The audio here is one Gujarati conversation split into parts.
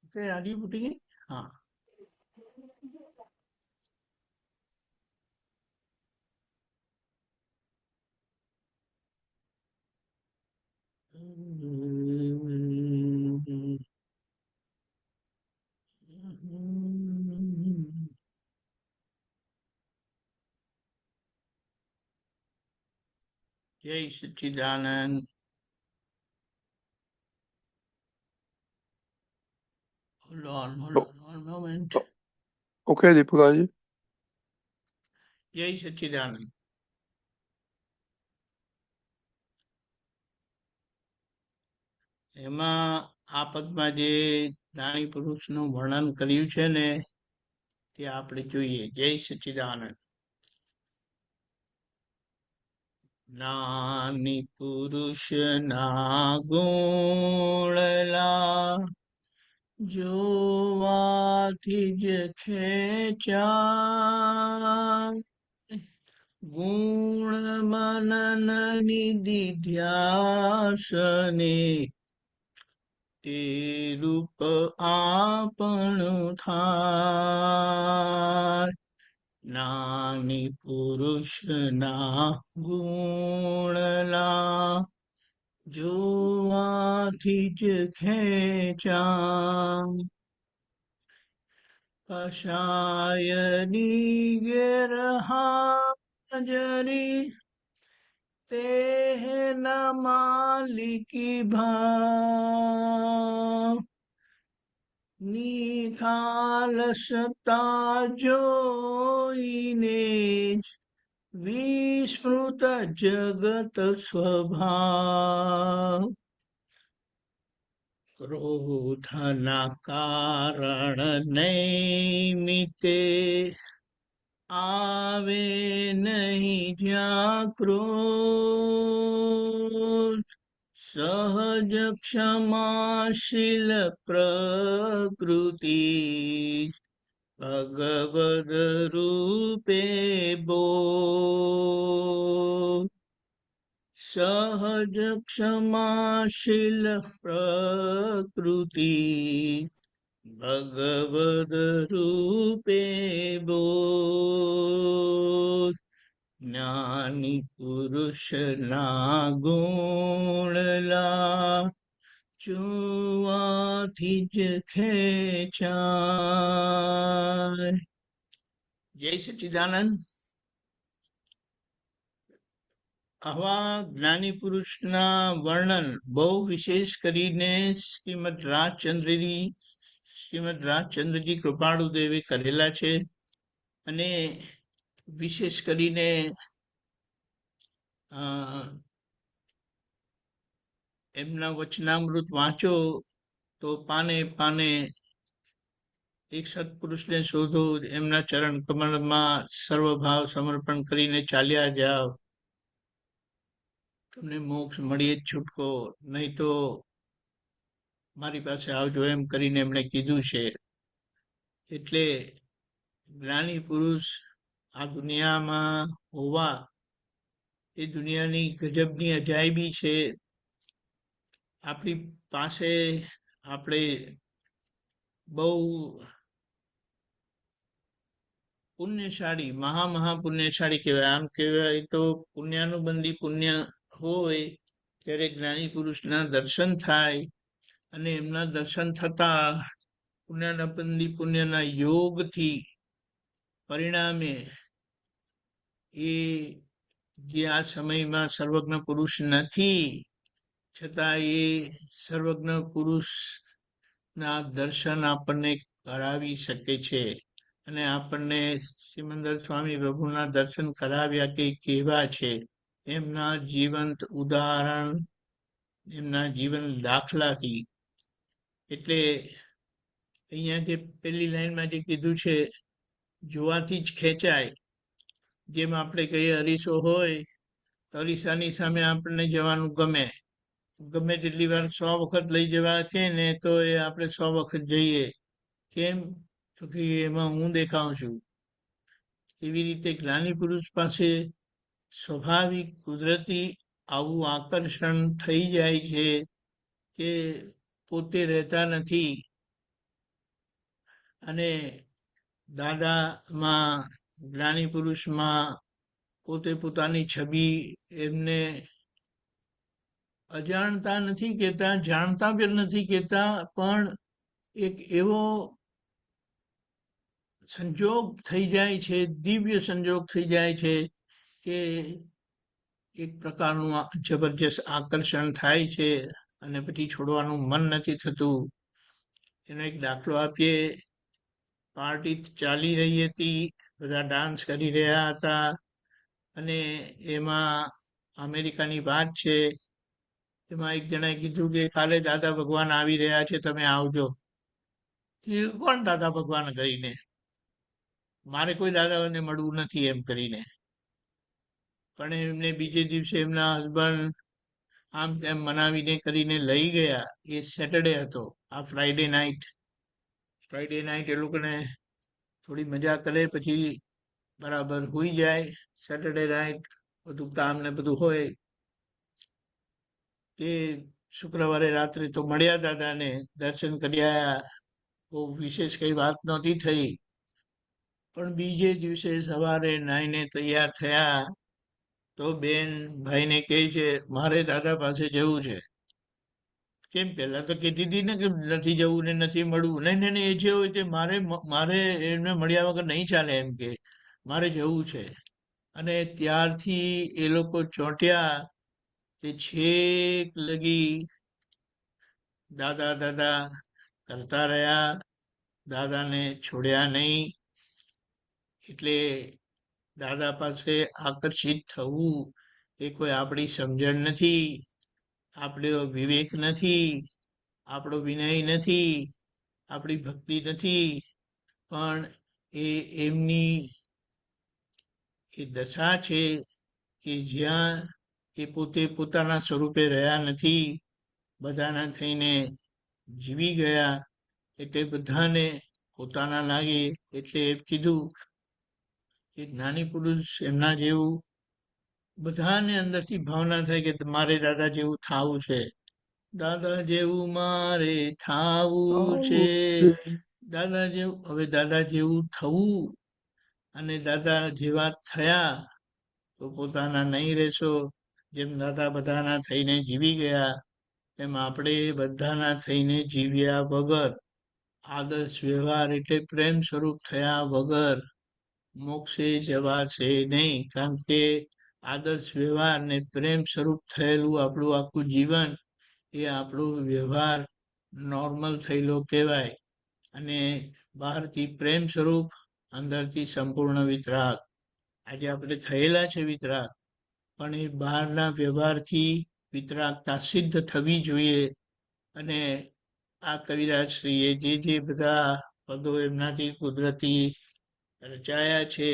Okay, are you putting it? हाँ. જય સચ્ચિદાનંદ. hold O- on one moment. o- Okay, દીપુરાજી. જય સચ્ચિદાનંદ. એમાં આ પદમાં જે જ્ઞાની પુરુષનું વર્ણન કર્યું છે ને તે આપણે જોઈએ. જય સચ્ચિદાનંદ. જ્ઞાની પુરુષના ગુણલા જોવાથી જ ખેંચાય, ગુણ મનન નિધિધ્યાસને તે રૂપ આપણું થાય. જ્ઞાની પુરુષના ગુણલા જોવાથી જ ખેંચાય, કશાયની ગેરહાજરી તેના માલિકી ભાવ, નિખાલસતા જોઈને જ વિસ્મૃત જગત સ્વભાવ, ક્રોધના કારણ નૈમિતે આવે નહીં જ્યાં ક્રોધ, સહજ ક્ષમાશીલ પ્રકૃતિ ભગવદ રૂપે બોધ, સહજ ક્ષમાશીલ પ્રકૃતિ ભગવદ રૂપે બોધ, જ્ઞાની પુરુષના ગુણલા જોવાથી જ ખેંચાય. જય સચ્ચિદાનંદ. આવા જ્ઞાની પુરુષના વર્ણન બહુ વિશેષ કરીને શ્રીમદ રાજચંદ્રજી કૃપાળુ દેવે કરેલા છે. અને વિશેષ કરીને એમના વચનામૃત વાંચો તો પાને પાને એક સત્પુરુષને શોધો, એમના ચરણ કમળમાં સર્વભાવ સમર્પણ કરીને ચાલ્યા જાઓ, તમને મોક્ષ મળીએ જ છૂટકો, નહીં તો મારી પાસે આવજો, એમ કરીને એમણે કીધું છે. એટલે જ્ઞાની પુરુષ આ દુનિયામાં હોવા એ દુનિયાની ગજબની અજાયબી છે. આપણી પાસે આપણે બહુ પુણ્યશાળી મહાપુણ્યશાળી કહેવાય. આમ કહેવાય તો પુણ્યાનુબંધી પુણ્ય હોય ત્યારે જ્ઞાની પુરુષના દર્શન થાય, અને એમના દર્શન થતા પુણ્યાનુબંધી પુણ્યના યોગથી પરિણામે એ જે આ સમયમાં સર્વજ્ઞ પુરુષ નથી, છતાં એ સર્વજ્ઞ પુરુષના દર્શન આપણને કરાવી શકે છે. અને આપણને સિમંદર સ્વામી પ્રભુના દર્શન કરાવ્યા કે કેવા છે, એમના જીવંત ઉદાહરણ, એમના જીવન દાખલાથી. એટલે અહીંયા જે પહેલી લાઈનમાં જે કીધું છે, જોવાથી જ ખેંચાય. જેમ આપણે કહીએ અરીસો હોય તો અરીસાની સામે આપણને જવાનું ગમે તેટલી વાર 100 વખત લઈ જવા કે ને તો એ આપણે 100 વખત જઈએ. કેમ? તો કે એમાં હું દેખાઉં છું. એવી રીતે જ્ઞાની પુરુષ પાસે સ્વાભાવિક કુદરતી આવું આકર્ષણ થઈ જાય છે કે પોતે રહેતા નથી, અને દાદામાં જ્ઞાની પુરુષમાં પોતે પોતાની છબી એમને અજાણતા નથી કહેતા, જાણતા પણ નથી કહેતા, પણ એક એવો સંજોગ થઈ જાય છે, દિવ્ય સંજોગ થઈ જાય છે કે એક પ્રકારનું જબરજસ્ત આકર્ષણ થાય છે અને પછી છોડવાનું મન નથી થતું. એનો એક દાખલો આપીએ. પાર્ટી ચાલી રહી હતી, બધા ડાન્સ કરી રહ્યા હતા અને એમાં અમેરિકાની વાત છે. એમાં એક જણાએ કીધું કે કાલે દાદા ભગવાન આવી રહ્યા છે, તમે આવજો. કોણ દાદા ભગવાન કરીને? મારે કોઈ દાદાને મળવું નથી એમ કરીને. પણ એમને બીજે દિવસે એમના હસબન્ડ આમ તેમ મનાવીને કરીને લઈ ગયા. એ સેટરડે હતો, આ ફ્રાઈડે નાઇટ એ લોકોને થોડી મજા કરે, પછી બરાબર હોઈ જાય. સેટરડે નાઇટ બધું કામ ને બધું હોય. તે શુક્રવારે રાત્રે તો મળ્યા દાદાને, દર્શન કર્યા, બહુ વિશેષ કઈ વાત નહોતી થઈ. પણ બીજે દિવસે સવારે નાઈને તૈયાર થયા તો બેન ભાઈને કહે છે, મારે દાદા પાસે જવું છે. કેમ? પહેલા તો કહેતી હતી ને કે નથી જવું ને નથી મળવું. નહીં નહીં નહીં, એ જે હોય તે મારે એમને મળ્યા વગર નહીં ચાલે એમ કે મારે જવું છે. અને ત્યારથી એ લોકો ચોંટ્યા તે છેક લગી દાદા દાદા કરતા રહ્યા, દાદાને છોડ્યા નહીં. એટલે દાદા પાસે આકર્ષિત થવું એ કોઈ આપણી સમજણ નથી, આપણો વિવેક નથી, આપણો વિનય નથી, આપણી ભક્તિ નથી, પણ એ એમની એ દશા છે કે જ્યાં એ પોતે પોતાના સ્વરૂપે રહ્યા નથી, બધાના થઈને જીવી ગયા. એટલે બધાને પોતાના લાગે. એટલે એમ કીધું કે જ્ઞાની પુરુષ એમના જેવું બધાને અંદરથી ભાવના થાય કે મારે દાદા જેવું થાવું છે, દાદા જેવું મારે થાવું છે, દાદા જેવું. હવે દાદા જેવું થવું અને દાદા જેવા થયા તો પોતાના નહીં રહેશો. જેમ દાદા બધાના થઈને જીવી ગયા, એમ આપણે બધાના થઈને જીવ્યા વગર, આદર્શ વ્યવહાર એટલે પ્રેમ સ્વરૂપ થયા વગર મોક્ષે જવાશે નહીં. કારણ કે આદર્શ વ્યવહાર ને પ્રેમ સ્વરૂપ થયેલું આપણું આખું જીવન એ આપણું વ્યવહાર નોર્મલ થયેલો કહેવાય. અને બહારથી પ્રેમ સ્વરૂપ, અંદરથી સંપૂર્ણ વિતરાગ. આજે આપણે થયેલા છે વિતરાગ, પણ એ બહારના વ્યવહારથી વિતરાગતા સિદ્ધ થવી જોઈએ. અને આ કવિરાજશ્રીએ જે બધા પદો એમનાથી કુદરતી રચાયા છે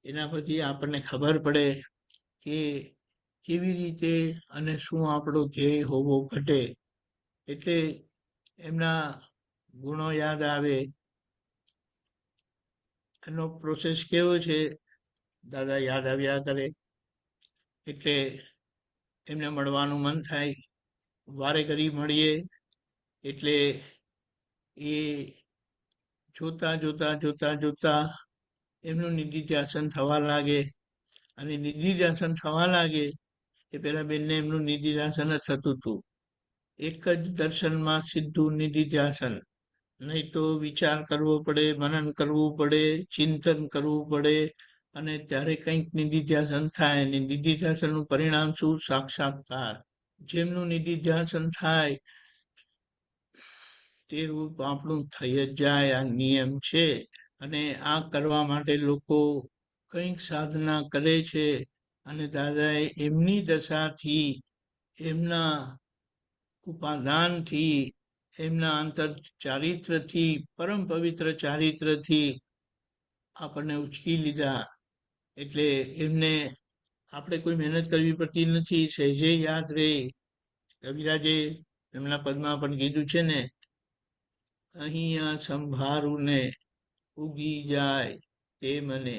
એના પછી આપણને ખબર પડે કે કેવી રીતે અને શું આપણો ધ્યેય હોવો ઘટે. એટલે એમના ગુણો યાદ આવે. એનો પ્રોસેસ કેવો છે, દાદા યાદ આવ્યા કરે એટલે એમને મળવાનું મન થાય. વારે ઘડી મળીએ એટલે એ જોતા જોતા જોતા જોતા એમનું નિધિધ્યાસન થવા લાગે. અને નિધિધ્યાસન થવા લાગે એ પેલા બેનને એમનું નિધિધ્યાસન જ થતું હતું. એક જ દર્શનમાં સીધું નિધિધ્યાસન. નહીં તો વિચાર કરવો પડે, મનન કરવું પડે, ચિંતન કરવું પડે, અને ત્યારે કંઈક નિધિધ્યાસન થાય. અને નિધિધ્યાસનનું પરિણામ શું? સાક્ષાત્કાર. જેમનું નિધિધ્યાસન થાય તે રૂપ આપણું થઈ જ જાય. આ નિયમ છે. અને આ કરવા માટે લોકો કંઈક સાધના કરે છે. અને દાદાએ એમની દશાથી, એમના ઉપાદાનથી, એમના અંતર ચારિત્રથી, પરમ પવિત્ર ચારિત્રથી આપણને ઉચકી લીધા. એટલે એમને આપણે કોઈ મહેનત કરવી પડતી નથી, સહેજે યાદ રહે. કવિરાજે એમના પદમાં પણ કીધું છે ને, અહીંયા સંભારું ને ઉગી જાય તે મને,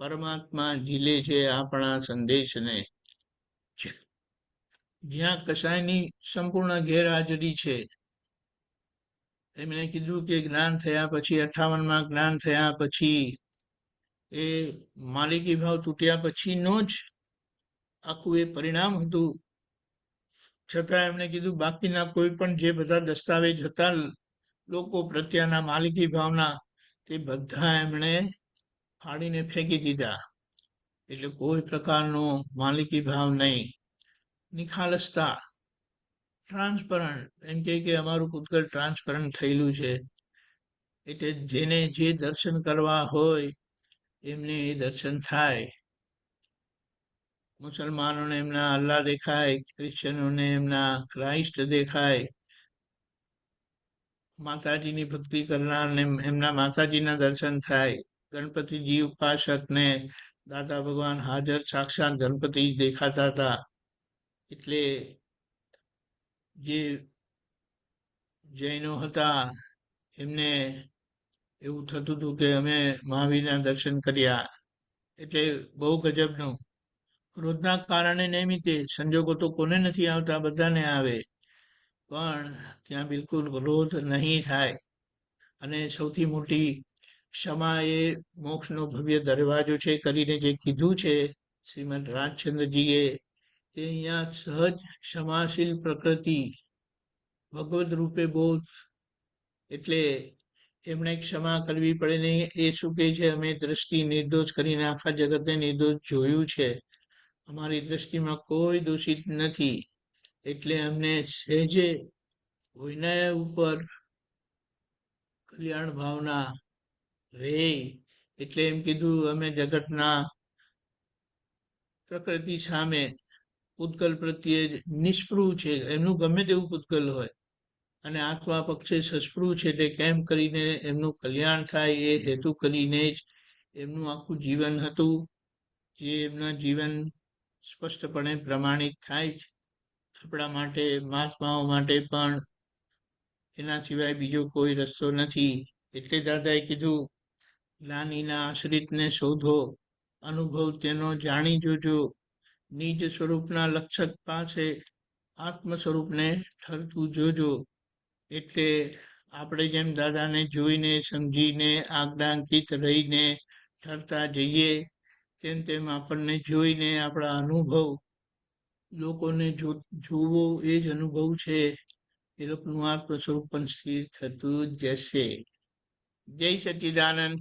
પરમાત્મા ઝીલે છે આપણા સંદેશને. જ્યાં કશાયની સંપૂર્ણ ગેરહાજરી છે એમણે કીધું કે જ્ઞાન થયા પછી 58માં જ્ઞાન થયા પછી એ માલિકી ભાવ તૂટ્યા પછીનો જ આખું એ પરિણામ હતું. છતાં એમણે કીધું બાકીના કોઈ પણ જે બધા દસ્તાવેજ હતા લોકો પ્રત્યેના માલિકી ભાવના તે બધા એમણે ફાડીને ફેંકી દીધા. એટલે કોઈ પ્રકારનો માલિકી ભાવ નહીં, નિખાલસતા, ટ્રાન્સપરન્ટ. એમ કે અમારું પૂતગલ ટ્રાન્સપરન્ટ થયેલું છે. એટલે જેને જે દર્શન કરવા હોય એમને એ દર્શન થાય. મુસલમાનોને એમના અલ્લાહ દેખાય, ક્રિશ્ચનોને એમના ક્રાઇસ્ટ દેખાય, માતાજીની ભક્તિ કરનારને એમના માતાજીના દર્શન થાય, ગણપતિજી ઉપાસકને દાદા ભગવાન હાજર સાક્ષાત ગણપતિ દેખાતા હતા. એટલે જે જૈનો હતા એમને એવું થતું હતું કે અમે મહાવીરના દર્શન કર્યા. એટલે બહુ ગજબનું. ક્રોધના કારણે નિમિત્તે સંજોગો તો કોને નથી આવતા, બધાને આવે, પણ ત્યાં બિલકુલ ક્રોધ નહીં થાય. અને સૌથી મોટી ક્ષમા એ મોક્ષનો ભવ્ય દરવાજો છે કરીને જે કીધું છે શ્રીમદ રાજચંદ્રજીએ, તે અહીંયા સહજ ક્ષમાશીલ પ્રકૃતિ ભગવદ રૂપે બોધ. એટલે એમણે ક્ષમા કરવી પડે નહીં. એ શું કહે છે, અમે દ્રષ્ટિ નિર્દોષ કરીને આખા જગતને નિર્દોષ જોયું છે, અમારી દ્રષ્ટિમાં કોઈ દોષિત નથી. એટલે અમને સહેજે કોઈના ઉપર કલ્યાણ ભાવના રે. એટલે એમ કીધું અમે જગતના પ્રકૃતિ સામે પૂતગલ પ્રત્યે નિષ્પૃહ છે, એમનું ગમે તેવું પૂતગલ હોય, અને આત્મા પક્ષે સસ્પૃહ છે. તે કેમ કરીને એમનું કલ્યાણ થાય એ હેતુ કરીને જ એમનું આખું જીવન હતું, જે એમના જીવન સ્પષ્ટપણે પ્રમાણિત થાય છે. આપણા માટે, મહાત્માઓ માટે પણ એના સિવાય બીજો કોઈ રસ્તો નથી. એટલે દાદાએ કીધું જ્ઞાનીના આશ્રિતને શોધો, અનુભવ તેનો જાણી જોજો, નિજ સ્વરૂપના લક્ષક પાસે આત્મ સ્વરૂપને ઠરતું જોજો. એટલે આપણે જેમ દાદાને જોઈને સમજીને આજ્ઞાંકિત રહીને ઠરતા જઈએ, તેમ તેમ આપણને જોઈને આપણા અનુભવ લોકોને જોવો એ જ અનુભવ છે, એ લોકોનું આત્મ સ્વરૂપ પણ સ્થિર થતું જશે. જય સચ્ચિદાનંદ.